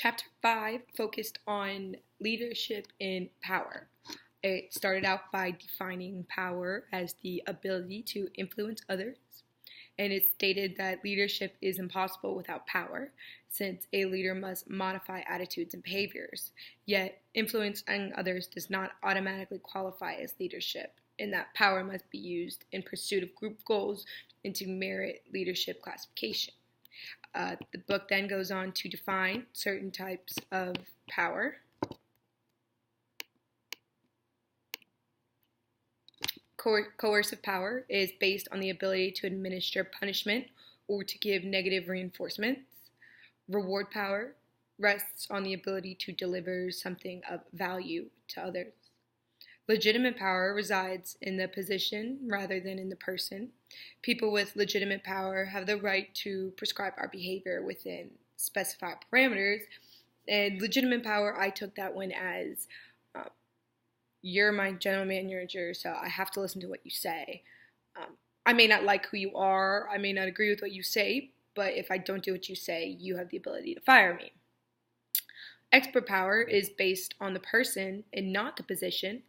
Chapter 5 focused on leadership and power. It started out by defining power as the ability to influence others, and it stated that leadership is impossible without power, since a leader must modify attitudes and behaviors. Yet, influencing others does not automatically qualify as leadership, and that power must be used in pursuit of group goals and to merit leadership classification. The book then goes on to define certain types of power. Coercive power is based on the ability to administer punishment or to give negative reinforcements. Reward power rests on the ability to deliver something of value to others. Legitimate power resides in the position rather than in the person. People with legitimate power have the right to prescribe our behavior within specified parameters. And legitimate power, I took that one as you're my general manager, so I have to listen to what you say. I may not like who you are, I may not agree with what you say, but if I don't do what you say, you have the ability to fire me. Expert power is based on the person and not the position.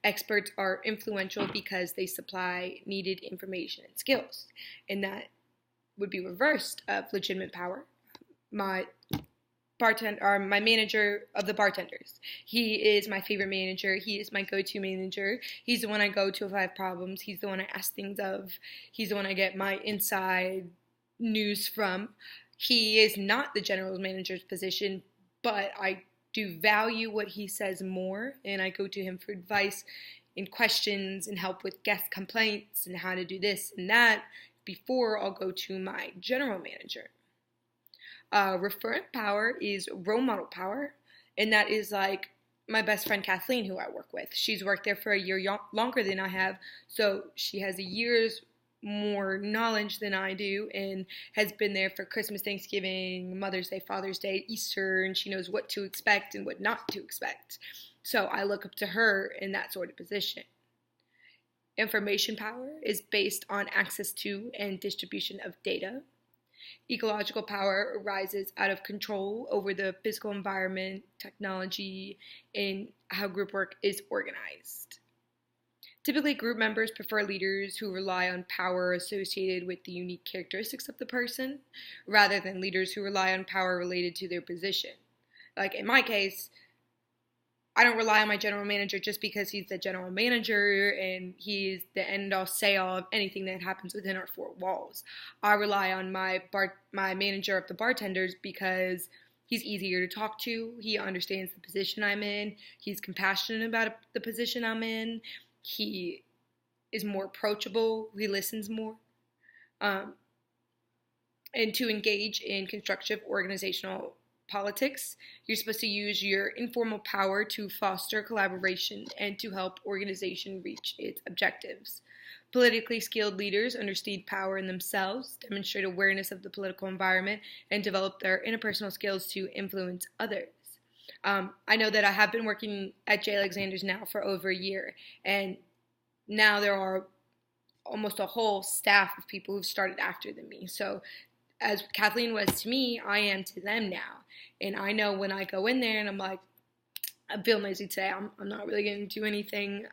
Experts are influential because they supply needed information and skills, and that would be reversed of legitimate power. My manager of the bartenders. He is my favorite manager. He is my go-to manager. He's the one I go to if I have problems. He's the one I ask things of. He's the one I get my inside news from. He is not the general manager's position, but I do value what he says more, and I go to him for advice and questions and help with guest complaints and how to do this and that before I'll go to my general manager. Referent power is role model power, and that is like my best friend Kathleen, who I work with. She's worked there for a year longer than I have, so she has a year's more knowledge than I do and has been there for Christmas, Thanksgiving, Mother's Day, Father's Day, Easter, and she knows what to expect and what not to expect. So I look up to her in that sort of position. Information power is based on access to and distribution of data. Ecological power arises out of control over the physical environment, technology, and how group work is organized. Typically, group members prefer leaders who rely on power associated with the unique characteristics of the person, rather than leaders who rely on power related to their position. Like in my case, I don't rely on my general manager just because he's the general manager and he's the end-all, say-all of anything that happens within our four walls. I rely on my manager of the bartenders because he's easier to talk to. He understands the position I'm in. He's compassionate about the position I'm in. He is more approachable. He listens more. And to engage in constructive organizational politics, you're supposed to use your informal power to foster collaboration and to help organization reach its objectives. Politically skilled leaders understand power in themselves, demonstrate awareness of the political environment, and develop their interpersonal skills to influence others. I know that I have been working at J. Alexander's now for over a year, and now there are almost a whole staff of people who've started after than me. So as Kathleen was to me, I am to them now. And I know when I go in there and I'm like, I'm feeling lazy today, I'm not really going to do anything,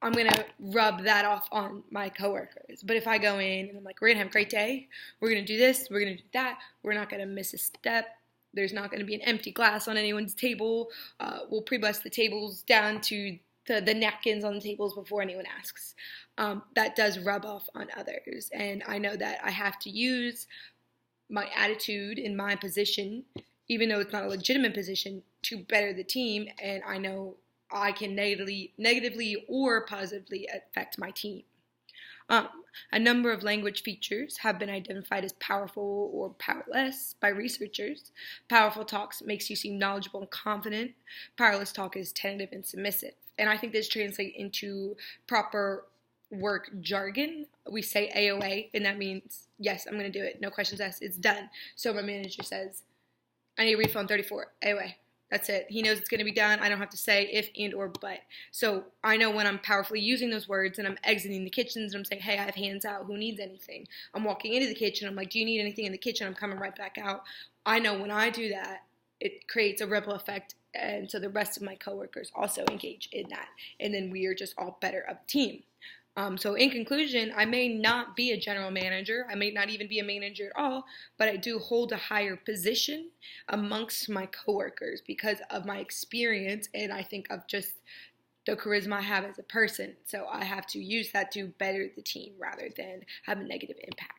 I'm going to rub that off on my coworkers. But if I go in and I'm like, we're going to have a great day, we're going to do this, we're going to do that, we're not going to miss a step, there's not going to be an empty glass on anyone's table, we'll pre-bless the tables down to the napkins on the tables before anyone asks. That does rub off on others. And I know that I have to use my attitude in my position, even though it's not a legitimate position, to better the team. And I know I can negatively or positively affect my team. A number of language features have been identified as powerful or powerless by researchers. Powerful talk makes you seem knowledgeable and confident. Powerless talk is tentative and submissive. And I think this translates into proper work jargon. We say AOA, and that means, yes, I'm going to do it. No questions asked. It's done. So my manager says, I need a refund 34. AOA. That's it. He knows it's going to be done. I don't have to say if, and, or, but. So I know when I'm powerfully using those words and I'm exiting the kitchens and I'm saying, hey, I have hands out. Who needs anything? I'm walking into the kitchen. I'm like, do you need anything in the kitchen? I'm coming right back out. I know when I do that, it creates a ripple effect, and so the rest of my coworkers also engage in that, and then we are just all better of a team. So in conclusion, I may not be a general manager, I may not even be a manager at all, but I do hold a higher position amongst my coworkers because of my experience, and I think of just the charisma I have as a person. So I have to use that to better the team rather than have a negative impact.